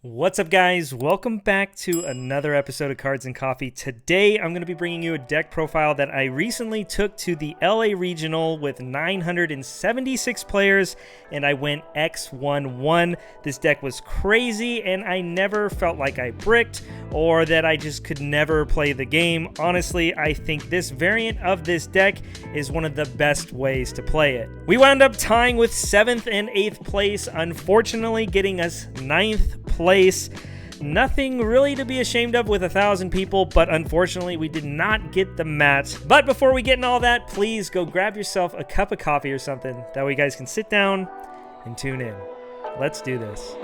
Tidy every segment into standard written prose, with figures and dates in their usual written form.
What's up, guys? Welcome back to another episode of Cards and Coffee. Today, I'm going to be bringing you a deck profile that I recently took to the LA Regional with 976 players, and I went X1-1. This deck was crazy, and I never felt like I bricked or that I just could never play the game. Honestly, I think this variant of this deck is one of the best ways to play it. We wound up tying with 7th and 8th place, unfortunately getting us 9th place. Nothing really to be ashamed of with 1,000 people, but unfortunately we did not get the match. But before we get in all that, please go grab yourself a cup of coffee or something. That way you guys can sit down and tune in. Let's do this.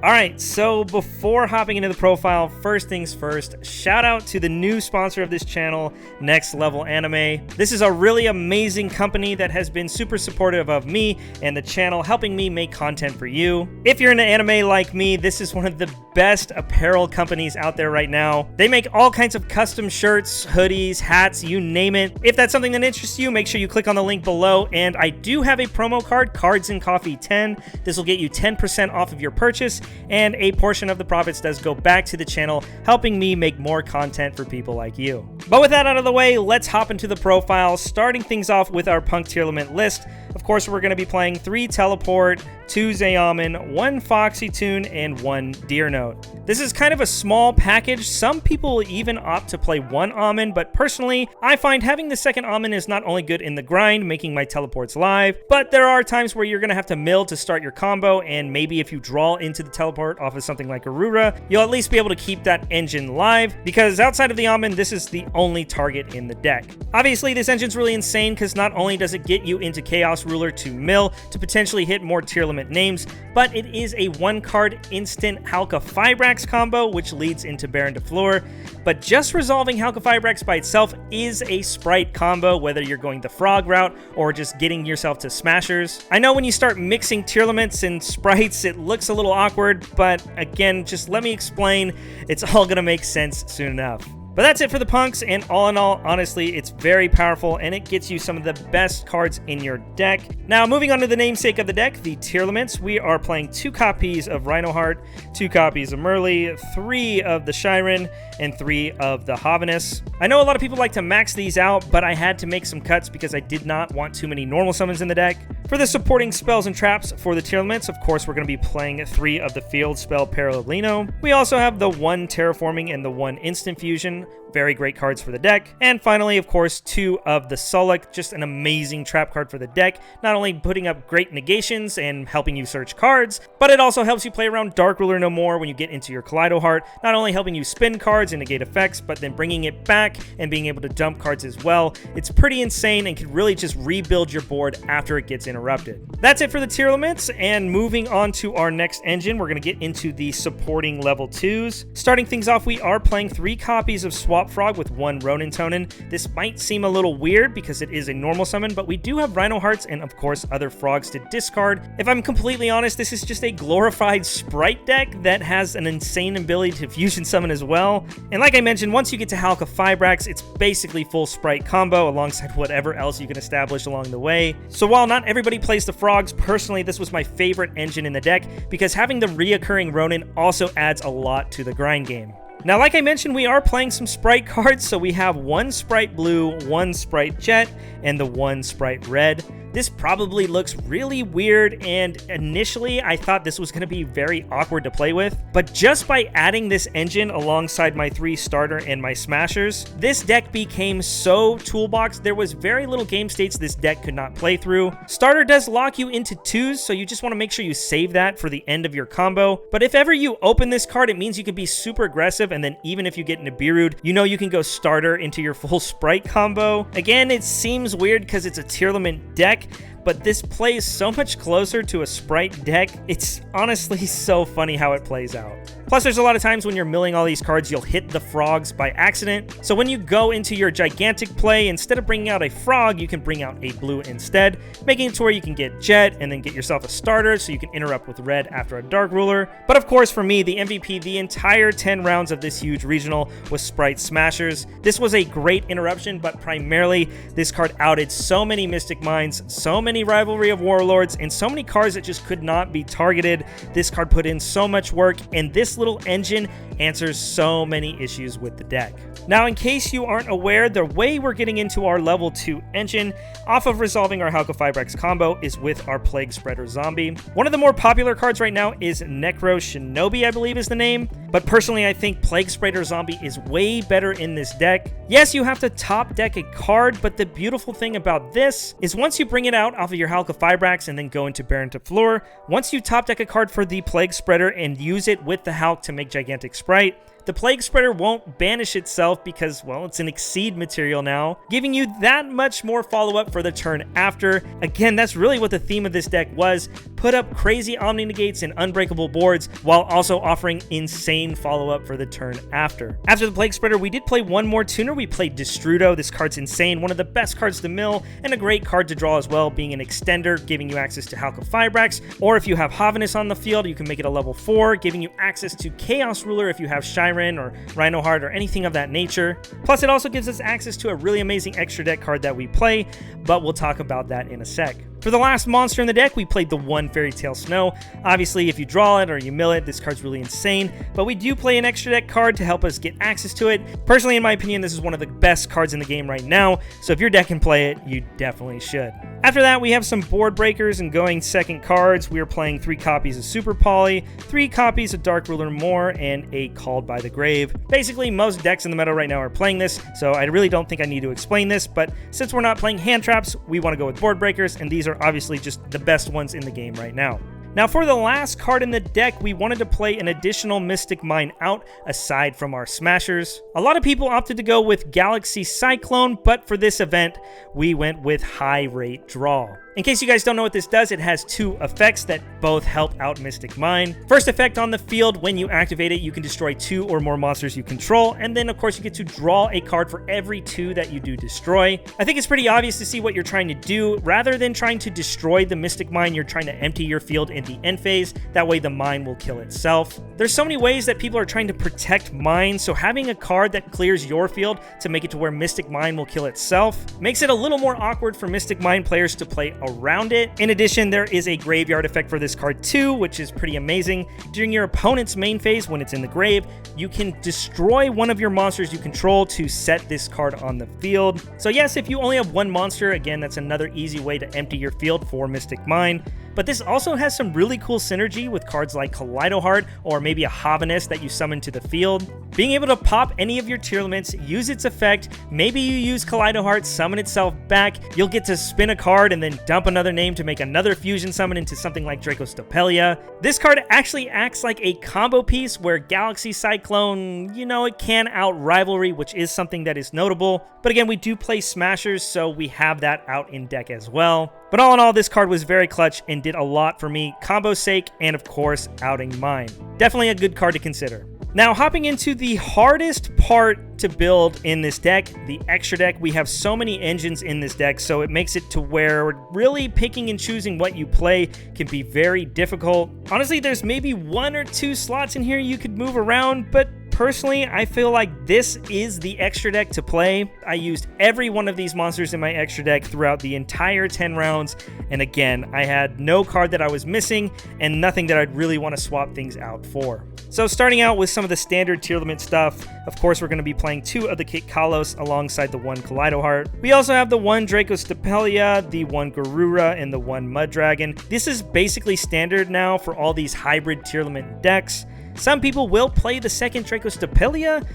Alright, so before hopping into the profile, first things first, shout out to the new sponsor of this channel, Next Level Anime. This is a really amazing company that has been super supportive of me and the channel, helping me make content for you. If you're into anime like me, this is one of the best apparel companies out there right now. They make all kinds of custom shirts, hoodies, hats, you name it. If that's something that interests you, make sure you click on the link below, and I do have a promo code, Cards&CoffeeTCG. This will get you 10% off of your purchase, and a portion of the profits does go back to the channel, helping me make more content for people like you. But with that out of the way, let's hop into the profile, starting things off with our P.U.N.K Tearlament list. Of course, we're going to be playing 3 Teleport, 2 Xayah, 1 Foxy Tune, and 1 Deer Note. This is kind of a small package. Some people even opt to play 1 Almond, but personally, I find having the second Almond is not only good in the grind, making my teleports live, but there are times where you're going to have to mill to start your combo, and maybe if you draw into the teleport off of something like Aurora, you'll at least be able to keep that engine live, because outside of the Almond, this is the only target in the deck. Obviously, this engine's really insane, because not only does it get you into Chaos Ruler to mill to potentially hit more Tearlament names, but it is a 1-card instant Halka Fibrax combo, which leads into Baron de Fleur. But just resolving Halka Fibrax by itself is a Sprite combo, whether you're going the frog route or just getting yourself to smashers. I know when you start mixing Tearlaments and Sprites, it looks a little awkward, but again, just let me explain. It's all gonna make sense soon enough. But that's it for the P.U.N.Ks, and all in all, honestly, it's very powerful, and it gets you some of the best cards in your deck. Now, moving on to the namesake of the deck, the Tearlaments, we are playing 2 copies of Rhinoheart, 2 copies of Merly, 3 of the Shiren, and 3 of the Havanus. I know a lot of people like to max these out, but I had to make some cuts because I did not want too many normal summons in the deck. For the supporting spells and traps for the Tearlaments, of course, we're going to be playing 3 of the Field Spell Paralino. We also have the 1 Terraforming and the 1 Instant Fusion. Very great cards for the deck. And finally, of course, 2 of the Suluk, just an amazing trap card for the deck, not only putting up great negations and helping you search cards, but it also helps you play around Dark Ruler no more when you get into your Kaleido Heart, not only helping you spin cards and negate effects, but then bringing it back and being able to dump cards as well. It's pretty insane and can really just rebuild your board after it gets interrupted. That's it for the Tearlaments, and moving on to our next engine, we're going to get into the supporting level 2s. Starting things off, we are playing 3 copies of Swap Frog with 1 Ronin Tonin. This might seem a little weird because it is a normal summon, but we do have Rhino Hearts and of course other frogs to discard. If I'm completely honest, this is just a glorified Sprite deck that has an insane ability to fusion summon as well. And like I mentioned, once you get to Halka Fibrax, it's basically full Sprite combo alongside whatever else you can establish along the way. So while not everybody plays the frogs, personally this was my favorite engine in the deck because having the reoccurring Ronin also adds a lot to the grind game. Now, like I mentioned, we are playing some Sprite cards, so we have 1 Sprite Blue, 1 Sprite Jet, and the 1 Sprite Red. This probably looks really weird, and initially I thought this was going to be very awkward to play with, but just by adding this engine alongside my 3 starter and my smashers, this deck became so toolbox. There was very little game states this deck could not play through. Starter does lock you into 2s, so you just want to make sure you save that for the end of your combo, but if ever you open this card, it means you can be super aggressive, and then even if you get Nibiru'd, you know you can go starter into your full Sprite combo. Again, it seems weird because it's a Tearlament deck, but this plays so much closer to a Sprite deck. It's honestly so funny how it plays out. Plus, there's a lot of times when you're milling all these cards, you'll hit the frogs by accident. So when you go into your gigantic play, instead of bringing out a frog, you can bring out a blue instead, making it to where you can get Jet and then get yourself a starter so you can interrupt with red after a Dark Ruler. But of course, for me, the MVP the entire 10 rounds of this huge regional was Sprite Smashers. This was a great interruption, but primarily this card outed so many Mystic Minds, so many Rivalry of Warlords, and so many cards that just could not be targeted. This card put in so much work, and this little engine answers so many issues with the deck. Now, in case you aren't aware, the way we're getting into our level 2 engine off of resolving our P.U.N.K 5-Rex combo is with our Plague Spreader Zombie. One of the more popular cards right now is Necro Shinobi, I believe is the name, but personally I think Plague Spreader Zombie is way better in this deck. Yes, you have to top deck a card, but the beautiful thing about this is once you bring it out off of your P.U.N.K 5-Rex and then go into Baron to Floor, once you top deck a card for the Plague Spreader and use it with the P.U.N.K to make Gigantic Sprite, the Plague Spreader won't banish itself because, well, it's an Exceed material now, giving you that much more follow-up for the turn after. Again, that's really what the theme of this deck was. Put up crazy Omni Negates and unbreakable boards while also offering insane follow-up for the turn after. After the Plague Spreader, we did play one more tuner. We played Destrudo. This card's insane. One of the best cards to mill and a great card to draw as well, being an extender, giving you access to P.U.N.K 5-Rex. Or if you have Havanus on the field, you can make it a level 4, giving you access to Chaos Ruler if you have Shyren or Rhino Heart or anything of that nature. Plus, it also gives us access to a really amazing extra deck card that we play, but we'll talk about that in a sec. For the last monster in the deck, we played the one Fairy Tale Snow. Obviously, if you draw it or you mill it, this card's really insane, but we do play an extra deck card to help us get access to it. Personally, in my opinion, this is one of the best cards in the game right now, so if your deck can play it, you definitely should. After that, we have some board breakers and going second cards. We are playing 3 copies of Super Poly, 3 copies of Dark Ruler More, and a Called by the Grave. Basically, most decks in the meta right now are playing this, so I really don't think I need to explain this, but since we're not playing hand traps, we want to go with board breakers, and these are obviously just the best ones in the game right now. Now, for the last card in the deck, we wanted to play an additional Mystic Mine out aside from our Smashers. A lot of people opted to go with Galaxy Cyclone, but for this event, we went with High Rate Draw. In case you guys don't know what this does, it has 2 effects that both help out Mystic Mine. First effect on the field, when you activate it, you can destroy 2 or more monsters you control, and then of course you get to draw a card for every 2 that you do destroy. I think it's pretty obvious to see what you're trying to do. Rather than trying to destroy the Mystic Mine, you're trying to empty your field in the end phase. That way the mine will kill itself. There's so many ways that people are trying to protect mines, so having a card that clears your field to make it to where Mystic Mine will kill itself makes it a little more awkward for Mystic Mine players to play around it. In addition, there is a graveyard effect for this card too, which is pretty amazing. During your opponent's main phase, when it's in the grave, you can destroy one of your monsters you control to set this card on the field. So yes, if you only have 1 monster, again, that's another easy way to empty your field for Mystic Mine. But this also has some really cool synergy with cards like Kaleido Heart or maybe a Havanus that you summon to the field. Being able to pop any of your Tearlaments, use its effect, maybe you use Kaleido Heart, summon itself back, you'll get to spin a card and then dump another name to make another fusion summon into something like Dracostopelia. This card actually acts like a combo piece where Galaxy Cyclone, you know, it can out Rivalry, which is something that is notable. But again, we do play Smashers, so we have that out in deck as well. But all in all, this card was very clutch and did a lot for me, combo's sake, and of course, outing mine. Definitely a good card to consider. Now, hopping into the hardest part to build in this deck, the extra deck. We have so many engines in this deck, so it makes it to where really picking and choosing what you play can be very difficult. Honestly, there's maybe 1 or 2 slots in here you could move around, but personally, I feel like this is the extra deck to play. I used every one of these monsters in my extra deck throughout the entire 10 rounds, and again, I had no card that I was missing and nothing that I'd really want to swap things out for. So starting out with some of the standard Tearlament stuff, of course we're going to be playing 2 of the Kit Kalos alongside the 1 Kaleido Heart. We also have the 1 Dracostopelia, the 1 Garura, and the 1 Mud Dragon. This is basically standard now for all these hybrid Tearlament decks. Some people will play the 2nd Dracostopelia,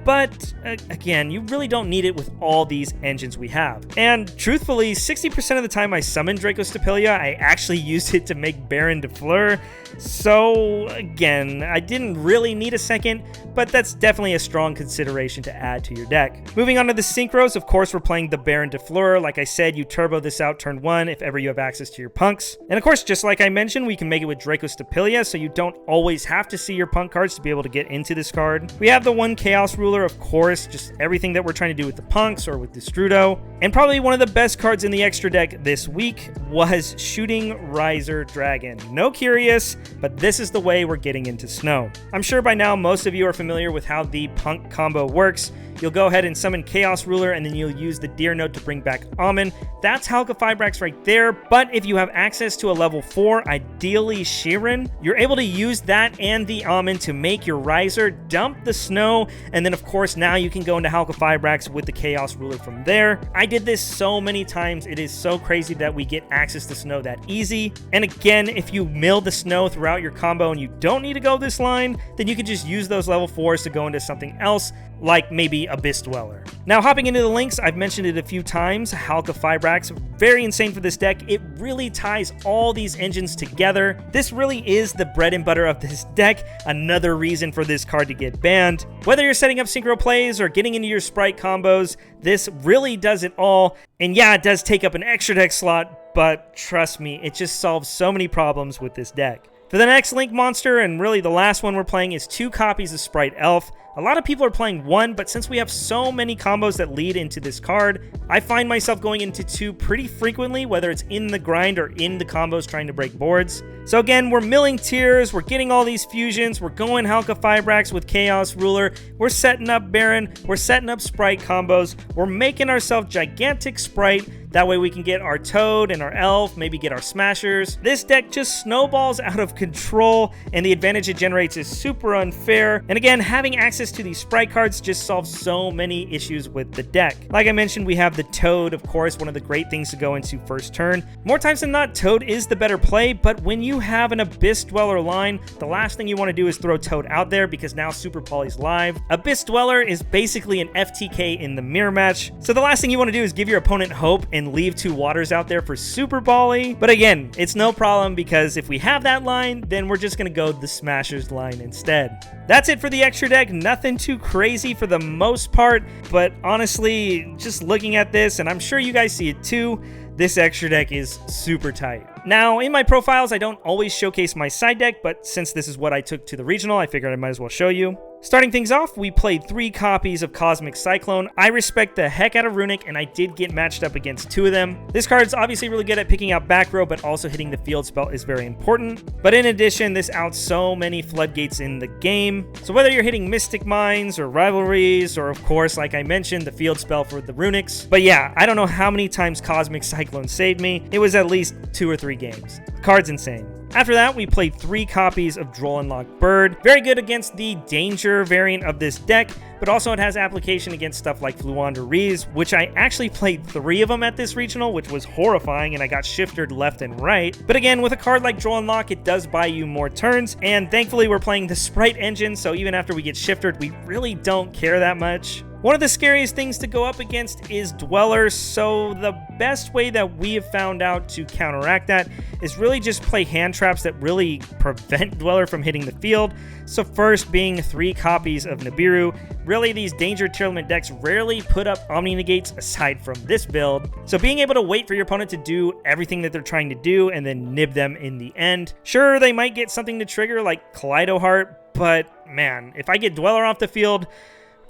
but again, you really don't need it with all these engines we have. And truthfully, 60% of the time I summoned Dracostapelia, I actually used it to make Baron de Fleur. So again, I didn't really need a second, but that's definitely a strong consideration to add to your deck. Moving on to the synchros, of course, we're playing the Baron de Fleur. Like I said, you turbo this out turn 1 if ever you have access to your punks. And of course, just like I mentioned, we can make it with Dracostapelia, so you don't always have to see your punk cards to be able to get into this card. We have the one Chaos Ruler, of course, just everything that we're trying to do with the punks or with Destrudo. And probably one of the best cards in the extra deck this week was Shooting Riser Dragon. No curious, but this is the way we're getting into Snow. I'm sure by now most of you are familiar with how the punk combo works. You'll go ahead and summon Chaos Ruler, and then you'll use the Deer Note to bring back Almond. That's Halka-Fibrax right there, but if you have access to a level 4, ideally Sheeran, you're able to use that and the Almond to make your Riser, dump the Snow, and then of course now you can go into Halka-Fibrax with the Chaos Ruler from there. I did this so many times, it is so crazy that we get access to Snow that easy. And again, if you mill the Snow throughout your combo and you don't need to go this line, then you can just use those level 4s to go into something else, like maybe Abyss Dweller. Now, hopping into the links, I've mentioned it a few times. Halka-Fibrax, very insane for this deck. It really ties all these engines together. This really is the bread and butter of this deck. Another reason for this card to get banned. Whether you're setting up synchro plays or getting into your Sprite combos, this really does it all. And yeah, it does take up an extra deck slot, but trust me, it just solves so many problems with this deck. For the next Link monster, and really the last one we're playing, is 2 copies of Sprite Elf. A lot of people are playing 1, but since we have so many combos that lead into this card, I find myself going into 2 pretty frequently, whether it's in the grind or in the combos trying to break boards. So again, we're milling Tears, we're getting all these fusions, we're going Halka-Fibrax with Chaos Ruler, we're setting up Baron, we're setting up Sprite combos, we're making ourselves gigantic Sprite. That way we can get our Toad and our Elf, maybe get our Smashers. This deck just snowballs out of control, and the advantage it generates is super unfair. And again, having access to these Sprite cards just solves so many issues with the deck. Like I mentioned, we have the Toad, of course, one of the great things to go into first turn. More times than not, Toad is the better play, but when you have an Abyss Dweller line, the last thing you want to do is throw Toad out there because now Super Poly's live. Abyss Dweller is basically an FTK in the mirror match, so the last thing you want to do is give your opponent hope and leave 2 waters out there for Super Poly. But again, it's no problem because if we have that line, then we're just going to go the Smashers line instead. That's it for the extra deck. Nothing too crazy for the most part, but honestly, just looking at this, and I'm sure you guys see it too, this extra deck is super tight. Now, in my profiles, I don't always showcase my side deck, but since this is what I took to the regional, I figured I might as well show you. Starting things off, we played 3 copies of Cosmic Cyclone. I respect the heck out of Runic, and I did get matched up against 2 of them. This card's obviously really good at picking out back row, but also hitting the field spell is very important. But in addition, this outs so many floodgates in the game. So whether you're hitting Mystic Mines or Rivalries, or of course, like I mentioned, the field spell for the Runics. But yeah, I don't know how many times Cosmic Cyclone saved me. It was at least 2 or 3 games. The card's insane. After that, we played 3 copies of Droll and Lock Bird. Very good against the Danger variant of this deck, but also it has application against stuff like Fluander Rees, which I actually played 3 of them at this regional, which was horrifying, and I got shifted left and right. But again, with a card like Droll and Lock, it does buy you more turns, and thankfully we're playing the Sprite engine, so even after we get shifted, we really don't care that much. One of the scariest things to go up against is Dweller, so the best way that we have found out to counteract that is really just play hand traps that really prevent Dweller from hitting the field. So first being 3 copies of Nibiru. Really, these Danger Tearlament decks rarely put up Omni Negates aside from this build. So being able to wait for your opponent to do everything that they're trying to do and then nib them in the end. Sure, they might get something to trigger like Kaleido Heart, but man, if I get Dweller off the field,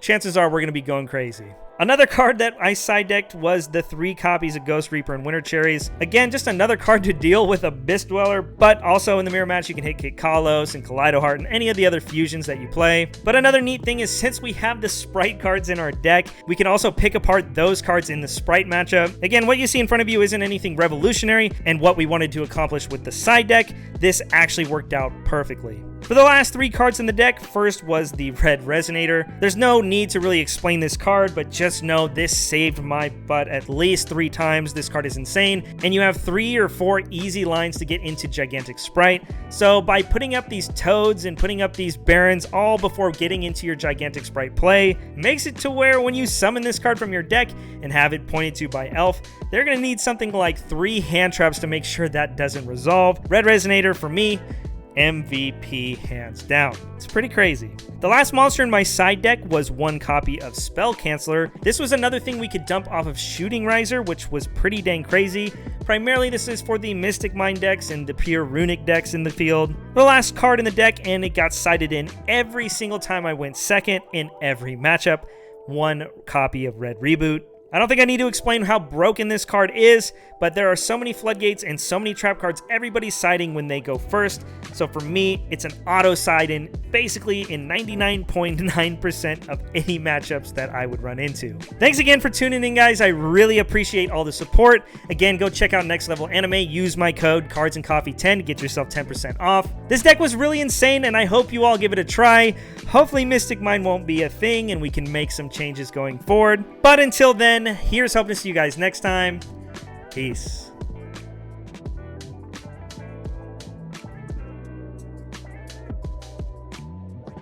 chances are we're going to be going crazy. Another card that I side decked was the 3 copies of Ghost Reaper and Winter Cherries. Again, just another card to deal with Abyss Dweller, but also in the mirror match you can hit Kit Kalos and Kaleido Heart and any of the other fusions that you play. But another neat thing is since we have the Sprite cards in our deck, we can also pick apart those cards in the Sprite matchup. Again, what you see in front of you isn't anything revolutionary, and what we wanted to accomplish with the side deck, this actually worked out perfectly. For the last 3 cards in the deck, first was the Red Resonator. There's no need to really explain this card, but just know this saved my butt at least 3 times. This card is insane, and you have 3 or 4 easy lines to get into Gigantic Sprite. So by putting up these Toads and putting up these Barons all before getting into your Gigantic Sprite play, makes it to where when you summon this card from your deck and have it pointed to by Elf, they're going to need something like 3 hand traps to make sure that doesn't resolve. Red Resonator, for me, MVP hands down. It's pretty crazy. The last monster in my side deck was 1 copy of Spell Canceller. This was another thing we could dump off of Shooting Riser, which was pretty dang crazy. Primarily this is for the Mystic Mine decks and the pure Runic decks in the field. The last card in the deck, and it got sided in every single time I went second in every matchup. 1 copy of Red Reboot. I don't think I need to explain how broken this card is, but there are so many floodgates and so many trap cards everybody's siding when they go first. So for me, it's an auto side in basically in 99.9% of any matchups that I would run into. Thanks again for tuning in, guys. I really appreciate all the support. Again, go check out Next Level Anime. Use my code Cards&CoffeeTCG to get yourself 10% off. This deck was really insane, and I hope you all give it a try. Hopefully Mystic Mine won't be a thing, and we can make some changes going forward. But until then, here's hoping to see you guys next time. Peace.